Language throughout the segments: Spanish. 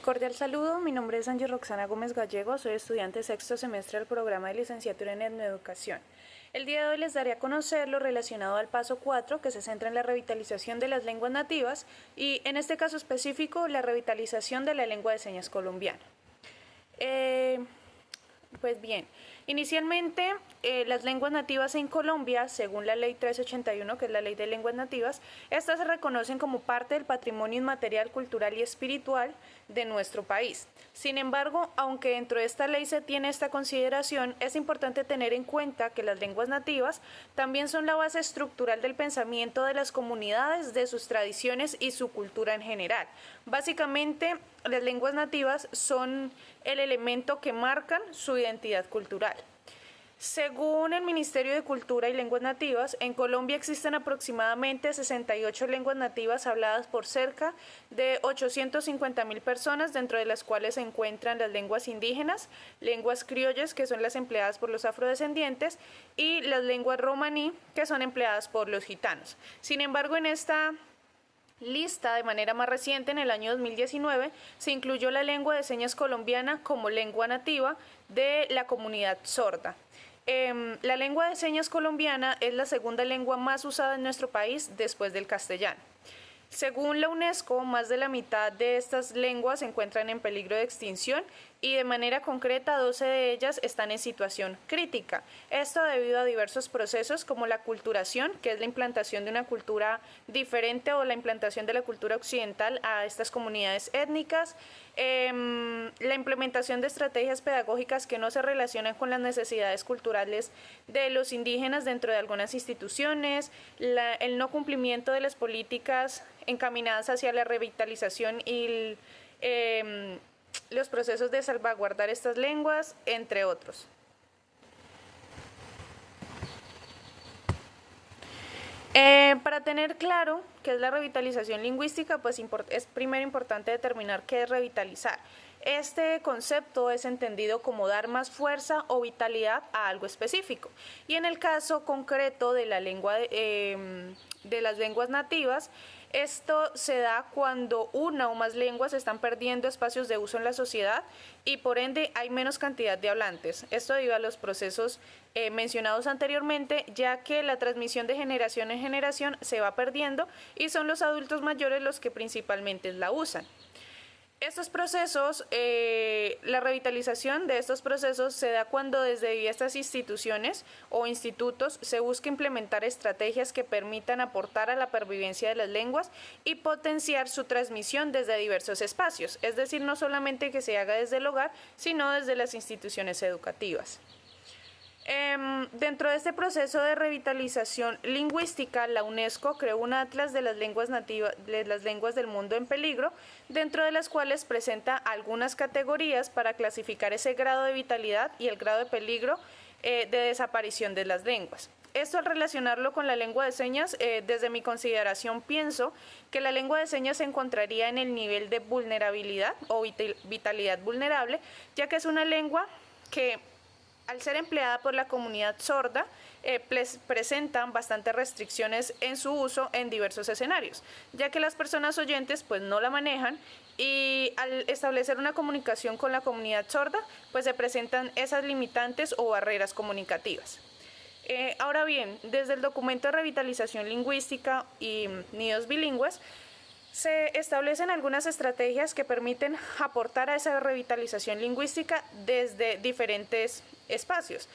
Cordial saludo, mi nombre es Angie Roxana Gómez Gallego, soy estudiante sexto semestre del programa de licenciatura en etnoeducación. El día de hoy les daré a conocer lo relacionado al paso 4, que se centra en la revitalización de las lenguas nativas y, en este caso específico, la revitalización de la lengua de señas colombiana. Pues bien, inicialmente las lenguas nativas en Colombia, según la Ley 1381, que es la Ley de Lenguas Nativas, estas se reconocen como parte del patrimonio inmaterial, cultural y espiritual de nuestro país. Sin embargo, aunque dentro de esta ley se tiene esta consideración, es importante tener en cuenta que las lenguas nativas también son la base estructural del pensamiento de las comunidades, de sus tradiciones y su cultura en general. Básicamente, las lenguas nativas son el elemento que marcan su identidad cultural. Según el Ministerio de Cultura y Lenguas Nativas, en Colombia existen aproximadamente 68 lenguas nativas habladas por cerca de 850.000 personas, dentro de las cuales se encuentran las lenguas indígenas, lenguas criollas, que son las empleadas por los afrodescendientes, y las lenguas romaní, que son empleadas por los gitanos. Sin embargo, en esta lista, de manera más reciente, en el año 2019, se incluyó la lengua de señas colombiana como lengua nativa de la comunidad sorda. La lengua de señas colombiana es la segunda lengua más usada en nuestro país después del castellano. Según la UNESCO, más de la mitad de estas lenguas se encuentran en peligro de extinción y, de manera concreta, 12 de ellas están en situación crítica. Esto debido a diversos procesos como la aculturación, que es la implantación de una cultura diferente o la implantación de la cultura occidental a estas comunidades étnicas, la implementación de estrategias pedagógicas que no se relacionan con las necesidades culturales de los indígenas dentro de algunas instituciones, el no cumplimiento de las políticas encaminadas hacia la revitalización y los procesos de salvaguardar estas lenguas, entre otros. Para tener claro qué es la revitalización lingüística, pues es primero importante determinar qué es revitalizar. Este concepto es entendido como dar más fuerza o vitalidad a algo específico. Y en el caso concreto de la lengua de las lenguas nativas, esto se da cuando una o más lenguas están perdiendo espacios de uso en la sociedad y, por ende, hay menos cantidad de hablantes. Esto debido a los procesos mencionados anteriormente, ya que la transmisión de generación en generación se va perdiendo y son los adultos mayores los que principalmente la usan. Estos procesos, la revitalización de estos procesos se da cuando desde estas instituciones o institutos se busca implementar estrategias que permitan aportar a la pervivencia de las lenguas y potenciar su transmisión desde diversos espacios, es decir, no solamente que se haga desde el hogar, sino desde las instituciones educativas. Dentro de este proceso de revitalización lingüística, la UNESCO creó un atlas de las lenguas nativas, de las lenguas del mundo en peligro, dentro de las cuales presenta algunas categorías para clasificar ese grado de vitalidad y el grado de peligro de desaparición de las lenguas. Esto, al relacionarlo con la lengua de señas, desde mi consideración pienso que la lengua de señas se encontraría en el nivel de vulnerabilidad o vitalidad vulnerable, ya que es una lengua que, al ser empleada por la comunidad sorda, presentan bastantes restricciones en su uso en diversos escenarios, ya que las personas oyentes pues no la manejan, y al establecer una comunicación con la comunidad sorda pues se presentan esas limitantes o barreras comunicativas. Ahora bien, desde el documento de revitalización lingüística y nidos bilingües, se establecen algunas estrategias que permiten aportar a esa revitalización lingüística desde diferentes espacios.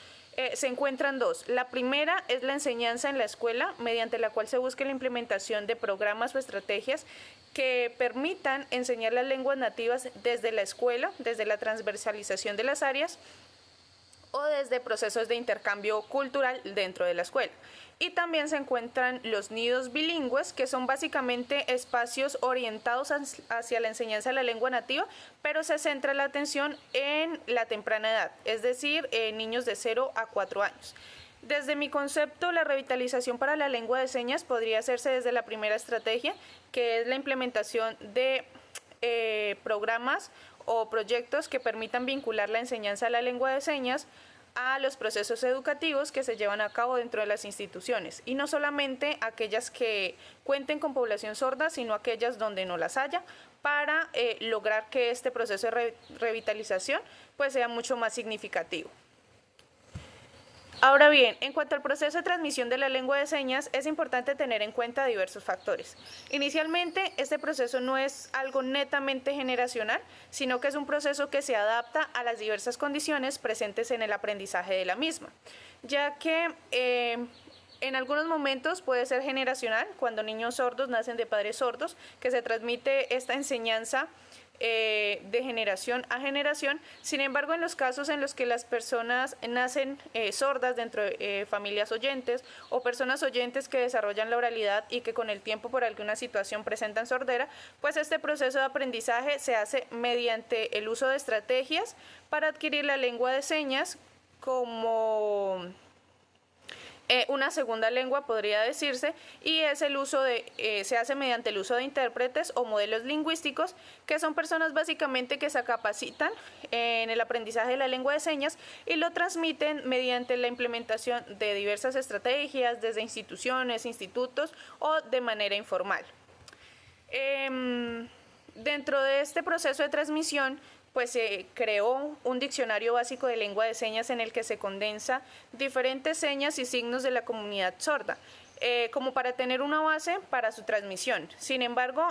Se encuentran dos. La primera es la enseñanza en la escuela, mediante la cual se busca la implementación de programas o estrategias que permitan enseñar las lenguas nativas desde la escuela, desde la transversalización de las áreas o desde procesos de intercambio cultural dentro de la escuela. Y también se encuentran los nidos bilingües, que son básicamente espacios orientados hacia la enseñanza de la lengua nativa, pero se centra la atención en la temprana edad, es decir, en niños de 0 a 4 años. Desde mi concepto, la revitalización para la lengua de señas podría hacerse desde la primera estrategia, que es la implementación de programas o proyectos que permitan vincular la enseñanza de la lengua de señas a los procesos educativos que se llevan a cabo dentro de las instituciones, y no solamente aquellas que cuenten con población sorda, sino aquellas donde no las haya, para lograr que este proceso de revitalización pues sea mucho más significativo. Ahora bien, en cuanto al proceso de transmisión de la lengua de señas, es importante tener en cuenta diversos factores. Inicialmente, este proceso no es algo netamente generacional, sino que es un proceso que se adapta a las diversas condiciones presentes en el aprendizaje de la misma, ya que en algunos momentos puede ser generacional, cuando niños sordos nacen de padres sordos, que se transmite esta enseñanza de generación a generación. Sin embargo, en los casos en los que las personas nacen sordas dentro de familias oyentes o personas oyentes que desarrollan la oralidad y que con el tiempo por alguna situación presentan sordera, pues este proceso de aprendizaje se hace mediante el uso de estrategias para adquirir la lengua de señas como una segunda lengua, podría decirse, y es el uso se hace mediante el uso de intérpretes o modelos lingüísticos, que son personas básicamente que se capacitan en el aprendizaje de la lengua de señas y lo transmiten mediante la implementación de diversas estrategias desde instituciones, institutos o de manera informal. Dentro de este proceso de transmisión, pues se creó un diccionario básico de lengua de señas en el que se condensa diferentes señas y signos de la comunidad sorda, como para tener una base para su transmisión. Sin embargo,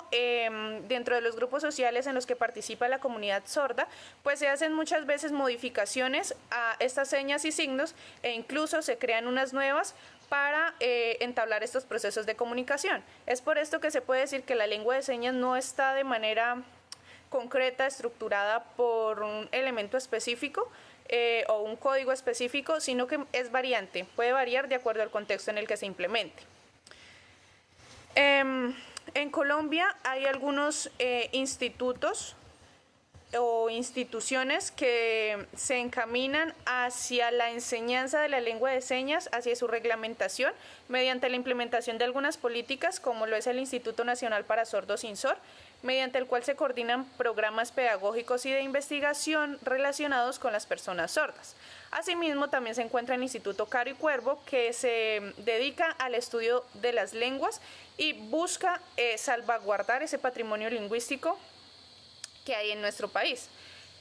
dentro de los grupos sociales en los que participa la comunidad sorda, pues se hacen muchas veces modificaciones a estas señas y signos e incluso se crean unas nuevas para entablar estos procesos de comunicación. Es por esto que se puede decir que la lengua de señas no está de manera concreta, estructurada por un elemento específico o un código específico, sino que es variante, puede variar de acuerdo al contexto en el que se implemente. En Colombia hay algunos institutos o instituciones que se encaminan hacia la enseñanza de la lengua de señas, hacia su reglamentación, mediante la implementación de algunas políticas, como lo es el Instituto Nacional para Sordos INSOR, mediante el cual se coordinan programas pedagógicos y de investigación relacionados con las personas sordas. Asimismo, también se encuentra el Instituto Caro y Cuervo, que se dedica al estudio de las lenguas y busca salvaguardar ese patrimonio lingüístico que hay en nuestro país.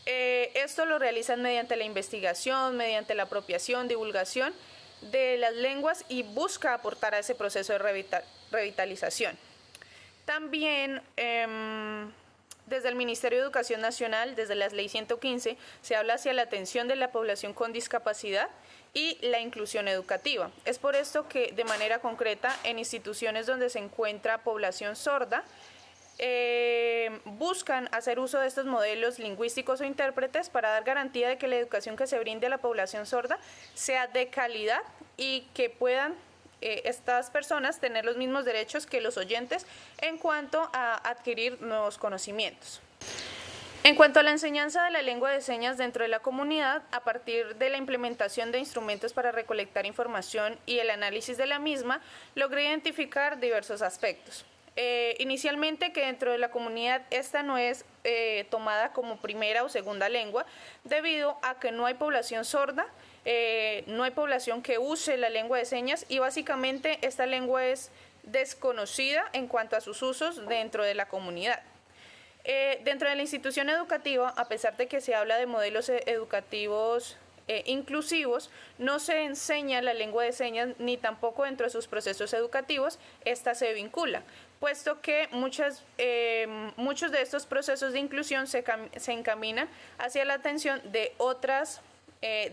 Esto lo realizan mediante la investigación, mediante la apropiación, divulgación de las lenguas y busca aportar a ese proceso de revitalización. También desde el Ministerio de Educación Nacional, desde la Ley 115, se habla hacia la atención de la población con discapacidad y la inclusión educativa. Es por esto que de manera concreta en instituciones donde se encuentra población sorda, buscan hacer uso de estos modelos lingüísticos o intérpretes para dar garantía de que la educación que se brinde a la población sorda sea de calidad y que puedan estas personas tener los mismos derechos que los oyentes en cuanto a adquirir nuevos conocimientos. En cuanto a la enseñanza de la lengua de señas dentro de la comunidad, a partir de la implementación de instrumentos para recolectar información y el análisis de la misma, logré identificar diversos aspectos. Inicialmente que dentro de la comunidad esta no es tomada como primera o segunda lengua debido a que no hay población sorda, no hay población que use la lengua de señas y básicamente esta lengua es desconocida en cuanto a sus usos dentro de la comunidad. Dentro de la institución educativa, a pesar de que se habla de modelos educativos inclusivos, no se enseña la lengua de señas ni tampoco dentro de sus procesos educativos, esta se vincula, puesto que muchos de estos procesos de inclusión se encaminan hacia la atención de otras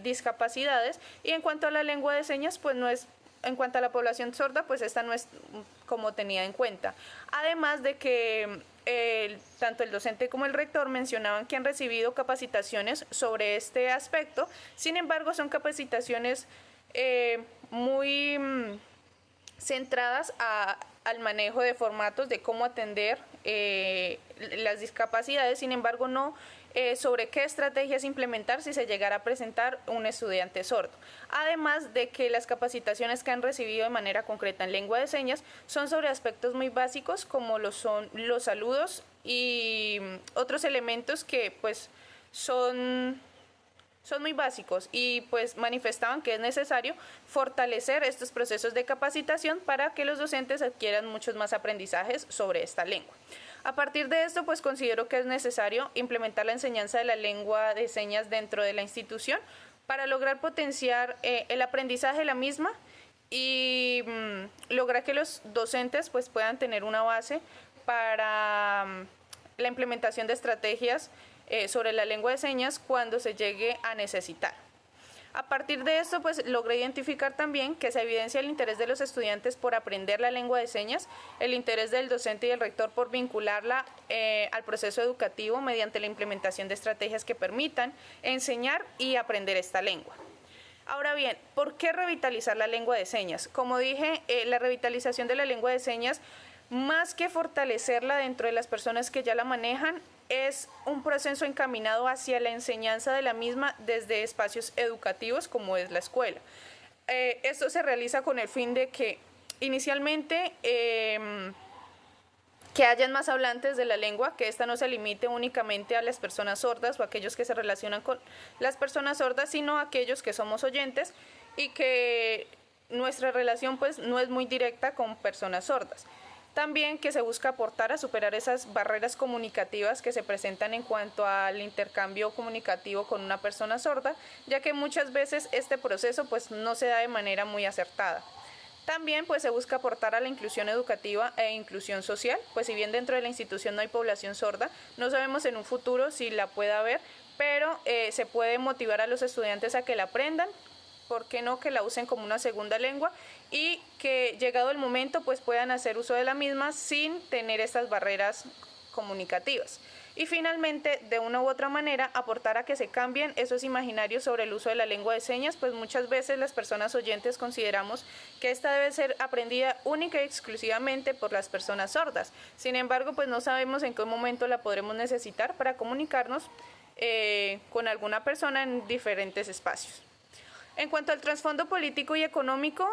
discapacidades y en cuanto a la lengua de señas, pues no es, en cuanto a la población sorda, pues esta no es como tenida en cuenta. Además de que tanto el docente como el rector mencionaban que han recibido capacitaciones sobre este aspecto, sin embargo son capacitaciones muy centradas al manejo de formatos, de cómo atender las discapacidades, sin embargo no sobre qué estrategias implementar si se llegara a presentar un estudiante sordo. Además de que las capacitaciones que han recibido de manera concreta en lengua de señas son sobre aspectos muy básicos como lo son los saludos y otros elementos que pues son muy básicos y pues manifestaban que es necesario fortalecer estos procesos de capacitación para que los docentes adquieran muchos más aprendizajes sobre esta lengua. A partir de esto, pues considero que es necesario implementar la enseñanza de la lengua de señas dentro de la institución para lograr potenciar el aprendizaje de la misma y lograr que los docentes pues puedan tener una base para la implementación de estrategias sobre la lengua de señas cuando se llegue a necesitar. A partir de esto, pues logré identificar también que se evidencia el interés de los estudiantes por aprender la lengua de señas, el interés del docente y el rector por vincularla al proceso educativo mediante la implementación de estrategias que permitan enseñar y aprender esta lengua. Ahora bien, ¿por qué revitalizar la lengua de señas? Como dije, la revitalización de la lengua de señas, más que fortalecerla dentro de las personas que ya la manejan, es un proceso encaminado hacia la enseñanza de la misma desde espacios educativos como es la escuela. Esto se realiza con el fin de que inicialmente que hayan más hablantes de la lengua, que esta no se limite únicamente a las personas sordas o a aquellos que se relacionan con las personas sordas, sino a aquellos que somos oyentes y que nuestra relación pues no es muy directa con personas sordas. También que se busca aportar a superar esas barreras comunicativas que se presentan en cuanto al intercambio comunicativo con una persona sorda, ya que muchas veces este proceso pues no se da de manera muy acertada. También pues se busca aportar a la inclusión educativa e inclusión social, pues si bien dentro de la institución no hay población sorda, no sabemos en un futuro si la pueda haber, pero se puede motivar a los estudiantes a que la aprendan, ¿por qué no que la usen como una segunda lengua? Y que llegado el momento pues puedan hacer uso de la misma sin tener estas barreras comunicativas. Y finalmente, de una u otra manera, aportar a que se cambien esos imaginarios sobre el uso de la lengua de señas, pues muchas veces las personas oyentes consideramos que esta debe ser aprendida única y exclusivamente por las personas sordas. Sin embargo, pues no sabemos en qué momento la podremos necesitar para comunicarnos con alguna persona en diferentes espacios. En cuanto al trasfondo político y económico,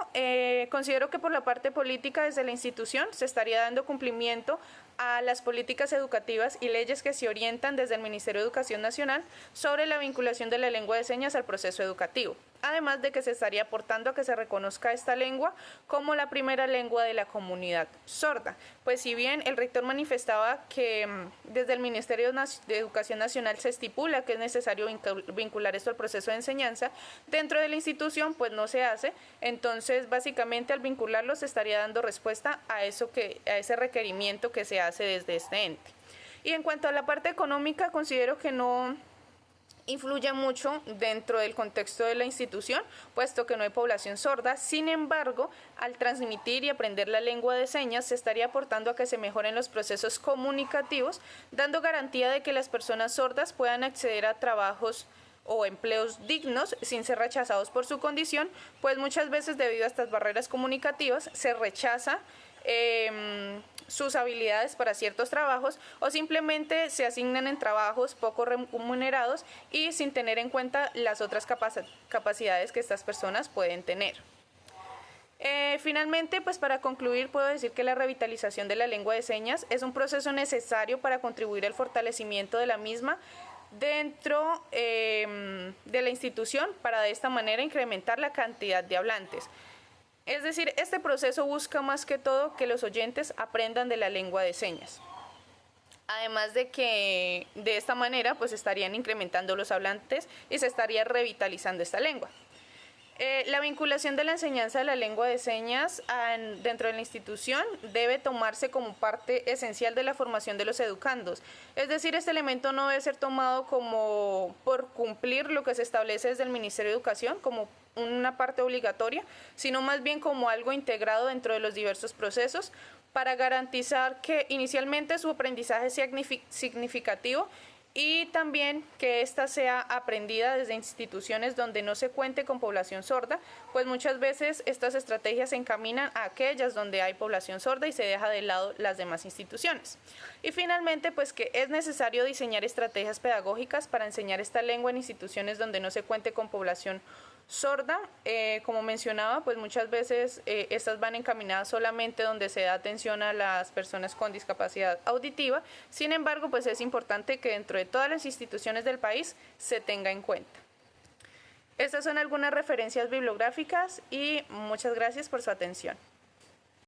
considero que por la parte política desde la institución se estaría dando cumplimiento a las políticas educativas y leyes que se orientan desde el Ministerio de Educación Nacional sobre la vinculación de la lengua de señas al proceso educativo, además de que se estaría aportando a que se reconozca esta lengua como la primera lengua de la comunidad sorda. Pues si bien el rector manifestaba que desde el Ministerio de Educación Nacional se estipula que es necesario vincular esto al proceso de enseñanza, dentro de la institución pues no se hace, entonces básicamente al vincularlo se estaría dando respuesta a ese requerimiento que se hace desde este ente. Y en cuanto a la parte económica, considero que no influye mucho dentro del contexto de la institución, puesto que no hay población sorda. Sin embargo, al transmitir y aprender la lengua de señas, se estaría aportando a que se mejoren los procesos comunicativos, dando garantía de que las personas sordas puedan acceder a trabajos o empleos dignos sin ser rechazados por su condición, pues muchas veces debido a estas barreras comunicativas se rechaza sus habilidades para ciertos trabajos o simplemente se asignan en trabajos poco remunerados y sin tener en cuenta las otras capacidades que estas personas pueden tener. Finalmente, pues para concluir, puedo decir que la revitalización de la lengua de señas es un proceso necesario para contribuir al fortalecimiento de la misma dentro de la institución para de esta manera incrementar la cantidad de hablantes. Es decir, este proceso busca más que todo que los oyentes aprendan de la lengua de señas. Además de que de esta manera pues estarían incrementando los hablantes y se estaría revitalizando esta lengua. La vinculación de la enseñanza de la lengua de señas dentro de la institución debe tomarse como parte esencial de la formación de los educandos. Es decir, este elemento no debe ser tomado como por cumplir lo que se establece desde el Ministerio de Educación, como una parte obligatoria, sino más bien como algo integrado dentro de los diversos procesos para garantizar que inicialmente su aprendizaje sea significativo y también que ésta sea aprendida desde instituciones donde no se cuente con población sorda, pues muchas veces estas estrategias se encaminan a aquellas donde hay población sorda y se deja de lado las demás instituciones. Y finalmente, pues que es necesario diseñar estrategias pedagógicas para enseñar esta lengua en instituciones donde no se cuente con población sorda. Como mencionaba, pues muchas veces estas van encaminadas solamente donde se da atención a las personas con discapacidad auditiva. Sin embargo, pues es importante que dentro de todas las instituciones del país se tenga en cuenta. Estas son algunas referencias bibliográficas y muchas gracias por su atención.